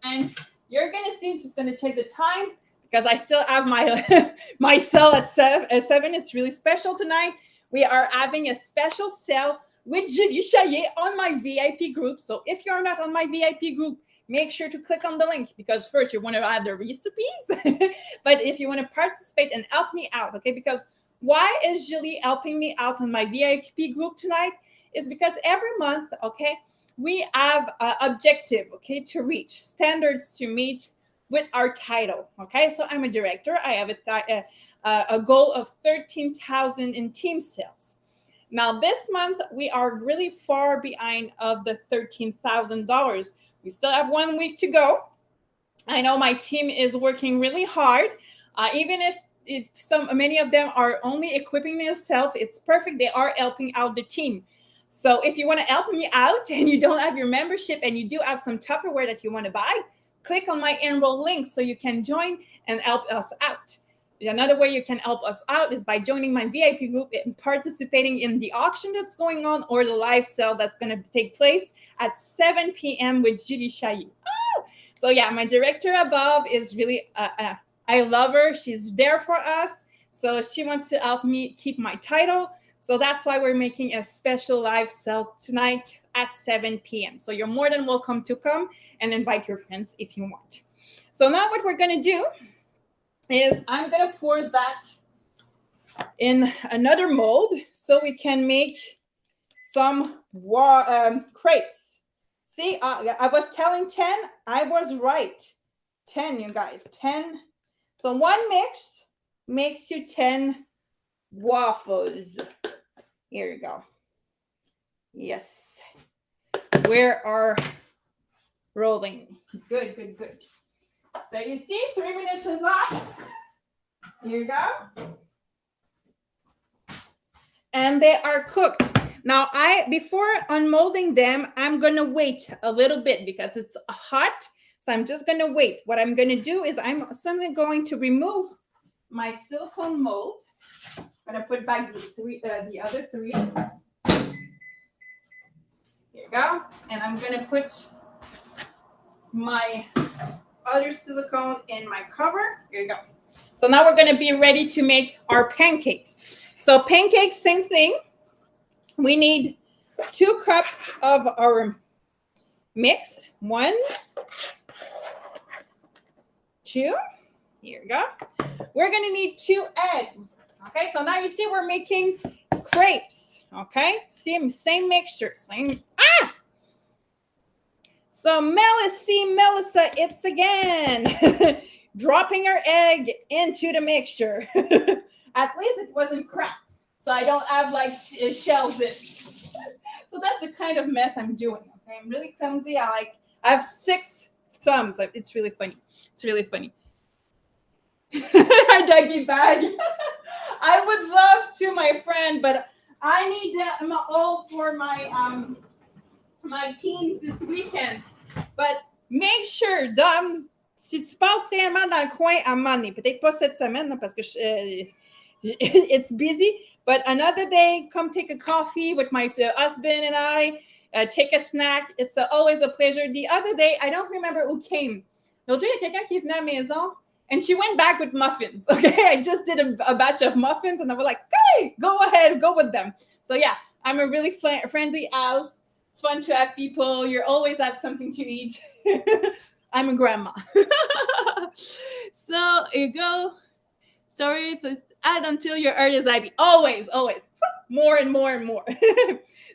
And you're going to see, I'm just going to take the time because I still have my my sale at 7. It's really special tonight. We are having a special sale with Julie Chaillet on my VIP group. So if you're not on my VIP group, make sure to click on the link because first you want to add the recipes, but if you want to participate and help me out, okay? Because why is Julie helping me out on my VIP group tonight? Is because every month, okay, we have an objective, okay, to reach, standards to meet with our title, okay? So I'm a director. I have a goal of 13,000 in team sales. Now this month we are really far behind of the $13,000. We still have 1 week to go. I know my team is working really hard, even if many of them are only equipping themselves. It's perfect. They are helping out the team. So if you want to help me out and you don't have your membership and you do have some Tupperware that you want to buy, click on my enroll link so you can join and help us out. Another way you can help us out is by joining my VIP group and participating in the auction that's going on or the live sale that's going to take place at 7 p.m. with Julie Chaillet. Oh! So yeah, my director above is really, I love her. She's there for us. So she wants to help me keep my title. So that's why we're making a special live sale tonight at 7 p.m. So you're more than welcome to come and invite your friends if you want. So now what we're going to do is I'm going to pour that in another mold so we can make some crepes. See, I was telling 10. I was right. 10, you guys. 10. So one mix makes you 10 waffles. Here you go. Yes. We are rolling. Good, good, good. So you see, 3 minutes is up. Here you go. And they are cooked. Now, before unmolding them, I'm going to wait a little bit because it's hot. So I'm just going to wait. What I'm going to do is I'm going to remove my silicone mold. I'm going to put back the other 3. Here you go. And I'm going to put my other silicone in my cover. Here you go. So now we're going to be ready to make our pancakes. So pancakes, same thing. We need 2 cups of our mix. 1, 2. Here we go. We're going to need 2 eggs. Okay, so now you see we're making crepes. Okay, same mixture. So Melissa, it's again dropping her egg into the mixture. At least it wasn't cracked, so I don't have like shells in it. So that's the kind of mess I'm doing. Okay, I'm really clumsy. I have 6 thumbs. It's really funny. It's really funny. Our doggy bag. I would love to, my friend, but I need them all for my teams this weekend. But make sure, Dom, si tu passes réellement dans le coin à un moment donné, peut-être pas cette semaine, là, parce que it's busy, but another day, come take a coffee with my husband and I, take a snack. It's always a pleasure. The other day, I don't remember who came. L'autre jour, il y a quelqu'un qui est venu à la maison And she went back with muffins. Okay, I just did a batch of muffins, and I was like, "Hey, go ahead, go with them." So yeah, I'm a really friendly house. It's fun to have people. You always have something to eat. I'm a grandma. So here you go. Sorry, please add until your heart is happy. Always, always. More and more and more.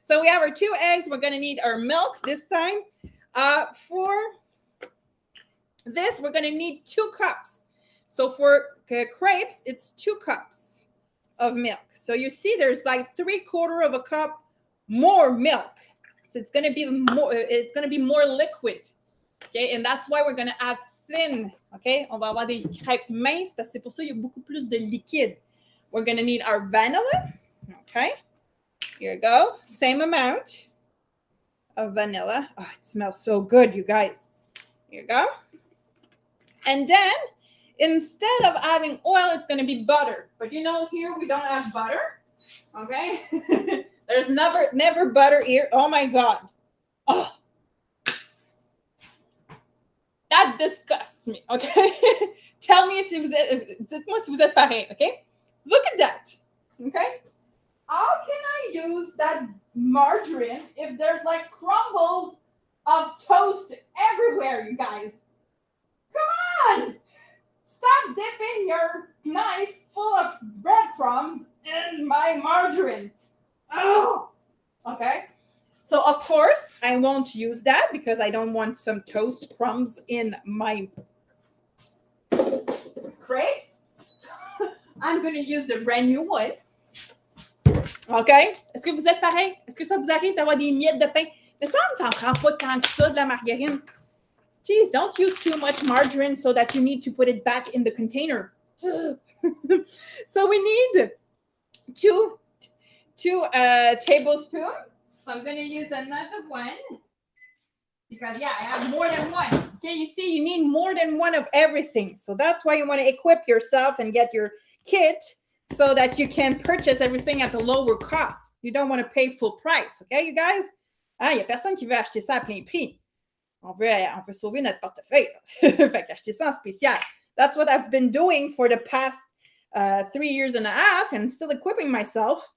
So we have our 2 eggs. We're gonna need our milk this time. For this, we're gonna need 2 cups. So for crepes, it's 2 cups of milk. So you see, there's like 3/4 of a cup more milk. So it's gonna be more. It's gonna be more liquid. Okay, and that's why we're gonna have thin. Okay, on va avoir des crêpes minces parce que c'est pour ça qu'il y a beaucoup plus de liquide. We're gonna need our vanilla. Okay, here you go. Same amount of vanilla. Oh, it smells so good, you guys. Here you go. And then instead of having oil, it's going to be butter. But you know, here we don't have butter. Okay. There's never butter here. Oh my God. Oh, that disgusts me. Okay. Tell me if vous êtes, dites-moi si vous êtes pareil. Okay. Look at that. Okay. How can I use that margarine if there's like crumbles of toast everywhere, you guys? Come on! Stop dipping your knife full of breadcrumbs in my margarine. Oh! Okay. So, of course, I won't use that because I don't want some toast crumbs in my crepes. So, I'm going to use the brand new one. Okay? Est-ce que vous êtes pareil? Est-ce que ça vous arrive d'avoir des miettes de pain? Mais ça ne t'en prend pas tant que ça de la margarine. Jeez, don't use too much margarine so that you need to put it back in the container. So we need two tablespoons. So I'm going to use another one because, yeah, I have more than one. Okay, you see, you need more than one of everything. So that's why you want to equip yourself and get your kit so that you can purchase everything at a lower cost. You don't want to pay full price. Okay, you guys? Ah, il n'y a personne qui veut acheter ça à plein prix. On veut sauver notre portefeuille. Fait qu'acheter ça en spécial. That's what I've been doing for the past 3 years and a half and still equipping myself.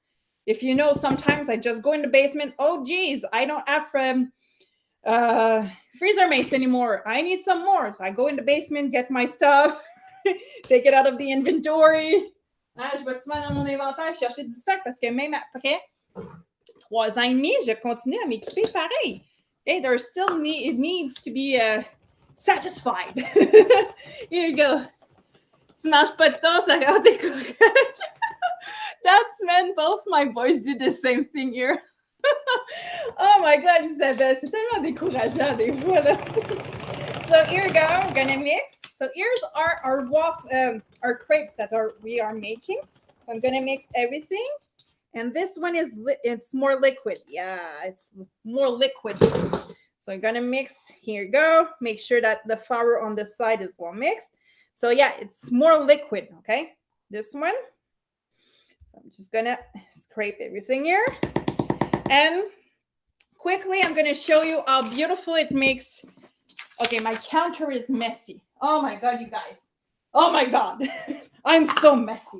If you know, sometimes I just go in the basement. Oh, geez, I don't have freezer mace anymore. I need some more. So I go in the basement, get my stuff, take it out of the inventory. Ah, je vais souvent dans mon inventaire chercher du stock parce que même après 3 ans et demi, je continue à m'équiper pareil. Okay, there still it needs to be satisfied. Here you go. Tu manges pas de temps, ça rend des correct. That's man, both my boys do the same thing here. Oh my God, Isabelle, c'est tellement décourageant des fois là. So here you go. We're gonna mix. So here's our waffle, our crepes that we are making. So I'm gonna mix everything. And this one it's more liquid. Yeah, it's more liquid. So I'm gonna mix. Here you go. Make sure that the flour on the side is well mixed. So yeah, it's more liquid. Okay, this one. So I'm just gonna scrape everything here. And quickly, I'm gonna show you how beautiful it makes. Okay, my counter is messy. Oh my God, you guys. Oh my God, I'm so messy.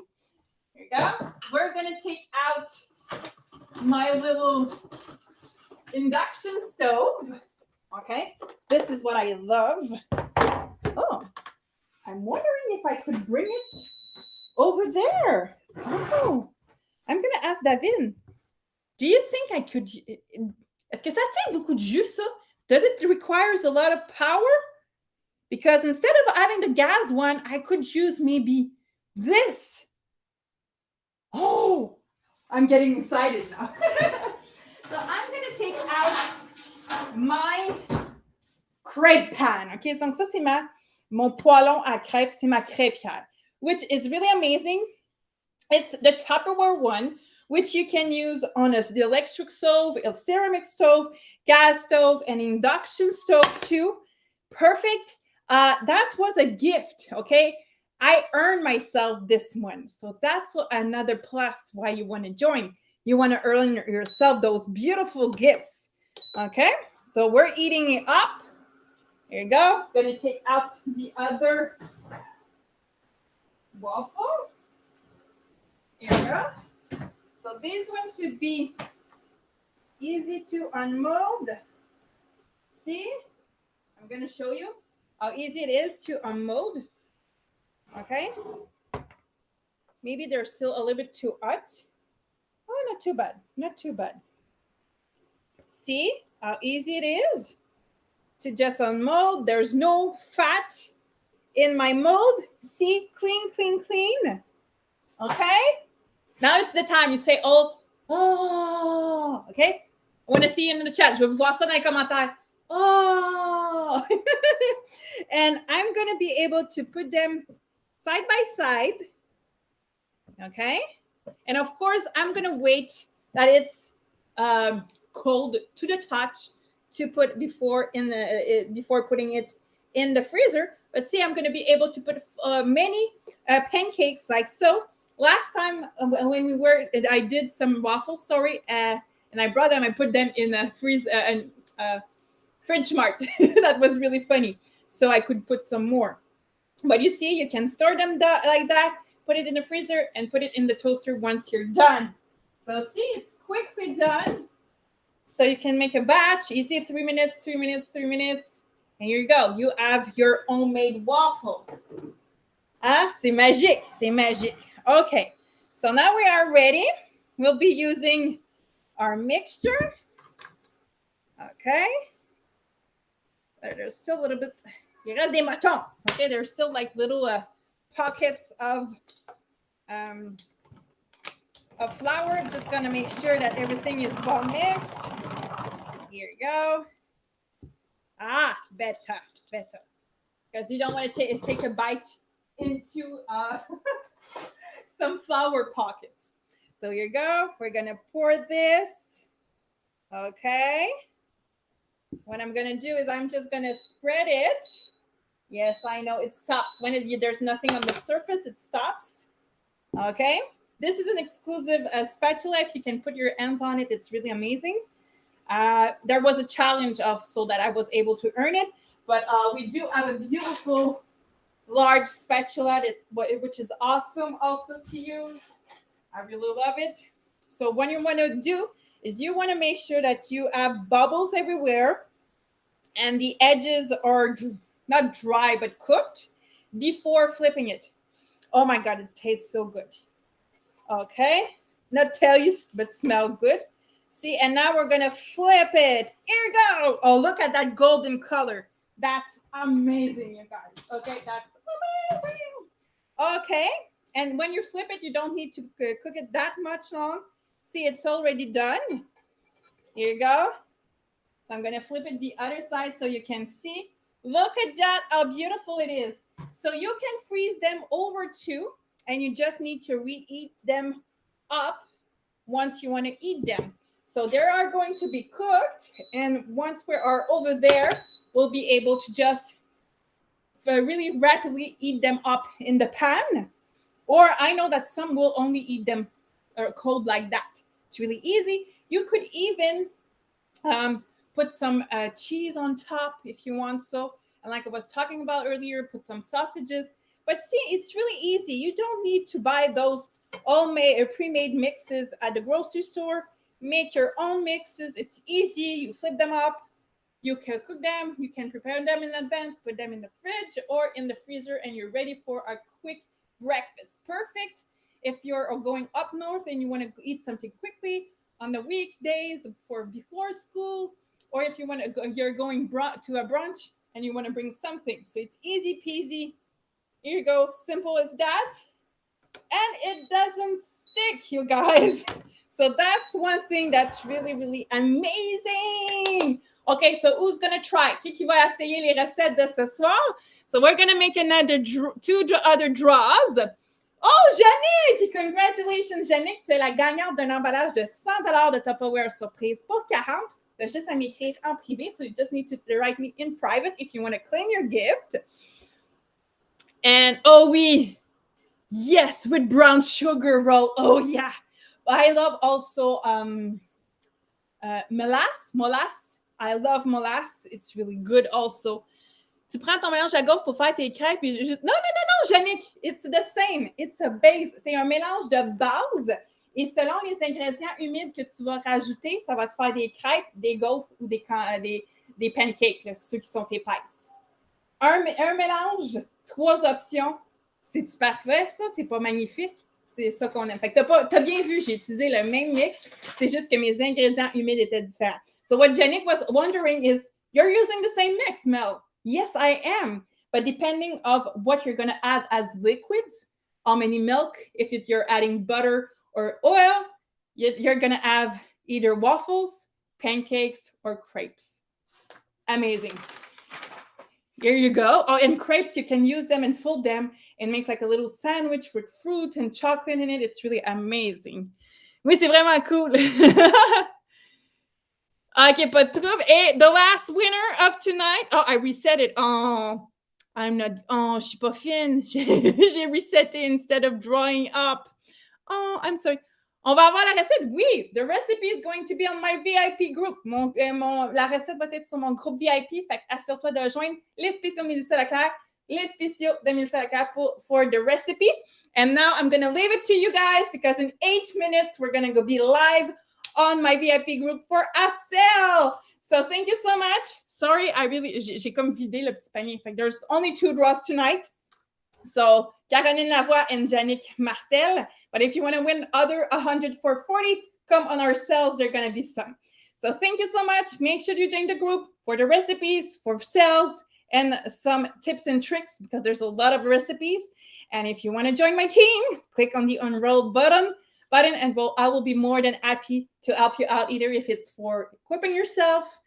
Here you go. We're gonna take out my little induction stove. Okay, this is what I love. Oh, I'm wondering if I could bring it over there. Oh, I'm gonna ask David. Do you think I could? Est-ce que ça tient beaucoup de jus, ça? Does it requires a lot of power? Because instead of having the gas one, I could use maybe this. Oh, I'm getting excited now. So I'm going to take out my crepe pan. Okay, donc ça, c'est mon poêlon à crêpes. C'est ma crêpière, which is really amazing. It's the Tupperware one, which you can use on the electric stove, a ceramic stove, gas stove, and induction stove too. Perfect. That was a gift, okay? I earned myself this one. So that's another plus why you want to join. You want to earn yourself those beautiful gifts, okay? So we're eating it up. Here you go. Going to take out the other waffle. Here we go. So this one should be easy to unmold. See, I'm gonna show you how easy it is to unmold. Okay, maybe they're still a little bit too hot. Oh, not too bad, not too bad. See how easy it is to just unmold. There's no fat in my mold. See, clean, clean, clean. Okay, now it's the time you say, oh, okay. I want to see you in the chat. Je veux voir ça dans les commentaires. Oh, and I'm going to be able to put them side by side. Okay, and of course, I'm going to wait that it's cold to the touch to put before putting it in the freezer. But see, I'm going to be able to put many pancakes like so. Last time when we were, I did some waffles. Sorry, and I brought them. I put them in a fridge mart. That was really funny. So I could put some more. But you see, you can store them like that. Put it in the freezer and put it in the toaster once you're done. So see, it's quickly done. So you can make a batch, easy, 3 minutes, 3 minutes, 3 minutes. And here you go. You have your homemade waffles. Ah, c'est magique, c'est magique. Okay, so now we are ready. We'll be using our mixture. Okay. There's still a little bit, il reste des motons. Okay, there's still like little pockets of flour. I'm just gonna make sure that everything is well mixed. Here you go. Ah, better. Because you don't want to take a bite into some flour pockets. So here you go. We're gonna pour this. Okay. What I'm gonna do is I'm just gonna spread it. Yes, I know it stops when there's nothing on the surface. It stops. Okay. This is an exclusive spatula. If you can put your hands on it, it's really amazing. There was a challenge so that I was able to earn it, but we do have a beautiful large spatula which is awesome also to use. I really love it. So what you want to do is you want to make sure that you have bubbles everywhere and the edges are not dry but cooked before flipping it. Oh my God, it tastes so good. Okay, not tell you, but smell good. See, and now we're gonna flip it. Here we go. Oh, look at that golden color. That's amazing, you guys. Okay, that's amazing. Okay, and when you flip it, you don't need to cook it that much long. See, it's already done. Here you go. So I'm gonna flip it the other side so you can see. Look at that, how beautiful it is. So you can freeze them over too, and you just need to reheat them up once you want to eat them. So they are going to be cooked, and once we are over there, we'll be able to just really rapidly eat them up in the pan. Or I know that some will only eat them cold like that. It's really easy. You could even put some cheese on top if you want so. And like I was talking about earlier, put some sausages. But see, it's really easy. You don't need to buy those pre-made mixes at the grocery store. Make your own mixes. It's easy. You flip them up. You can cook them. You can prepare them in advance, put them in the fridge or in the freezer, and you're ready for a quick breakfast. Perfect if you're going up north and you want to eat something quickly on the weekdays before school, or if you're going to a brunch and you want to bring something. So it's easy peasy. Here you go. Simple as that. And it doesn't stick, you guys. So that's one thing that's really, really amazing. Okay, so who's going to try? Qui va essayer les recettes de ce soir? So we're going to make two other draws. Oh, Yannick! Congratulations, Yannick. Tu es la gagnante d'un emballage de $100 de Tupperware surprise pour 40. Tu as juste à m'écrire en privé. So you just need to write me in private if you want to claim your gift. And oh, oui. Yes, with brown sugar roll. Oh, yeah. I love also molasses. I love molasses. It's really good also. Tu prends ton mélange à gaufre pour faire tes crêpes. Et non, Jannick, it's the same. It's a base. C'est un mélange de base. Et selon les ingrédients humides que tu vas rajouter, ça va te faire des crêpes, des gaufres ou des pancakes, là, ceux qui sont épaisses. Un mélange, 3 options. C'est-tu parfait, ça? C'est pas magnifique? C'est ça qu'on aime. Fait que t'as bien vu, j'ai utilisé le même mix. C'est juste que mes ingrédients humides étaient différents. So what Jannick was wondering is, you're using the same mix, Mel. Yes, I am. But depending of what you're going to add as liquids, how many milk, if you're adding butter or oil, you're going to have either waffles, pancakes, or crepes. Amazing. Here you go. Oh, and crepes, you can use them and fold them and make like a little sandwich with fruit and chocolate in it. It's really amazing. Oui, c'est vraiment cool. OK, pas de trouble. Et the last winner of tonight. Oh, I reset it. Oh, je suis pas fine. J'ai resetté instead of drawing up. Oh, I'm sorry. On va avoir la recette. Oui, the recipe is going to be on my VIP group. La recette va être sur mon groupe VIP. Fait assure-toi de joindre les spéciaux Mélissa Leclerc, les spéciaux de Mélissa Leclerc for the recipe. And now I'm going to leave it to you guys because in 8 minutes, we're going to go be live on my VIP group for a sale. So thank you so much. Sorry, j'ai comme vidé le petit panier. Fait there's only 2 draws tonight. So Caroline Lavoie and Jannick Martel. But if you want to win other 100 for 40, come on our sales. There are going to be some. So thank you so much. Make sure you join the group for the recipes, for sales, and some tips and tricks because there's a lot of recipes. And if you want to join my team, click on the enroll button and I will be more than happy to help you out, either if it's for equipping yourself,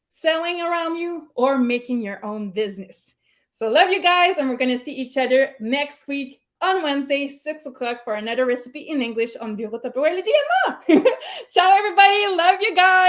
selling around you, or making your own business. So love you guys, and we're going to see each other next week on Wednesday, 6 o'clock for another recipe in English on Bureau Tupperware Le Diamant. Ciao, everybody. Love you guys.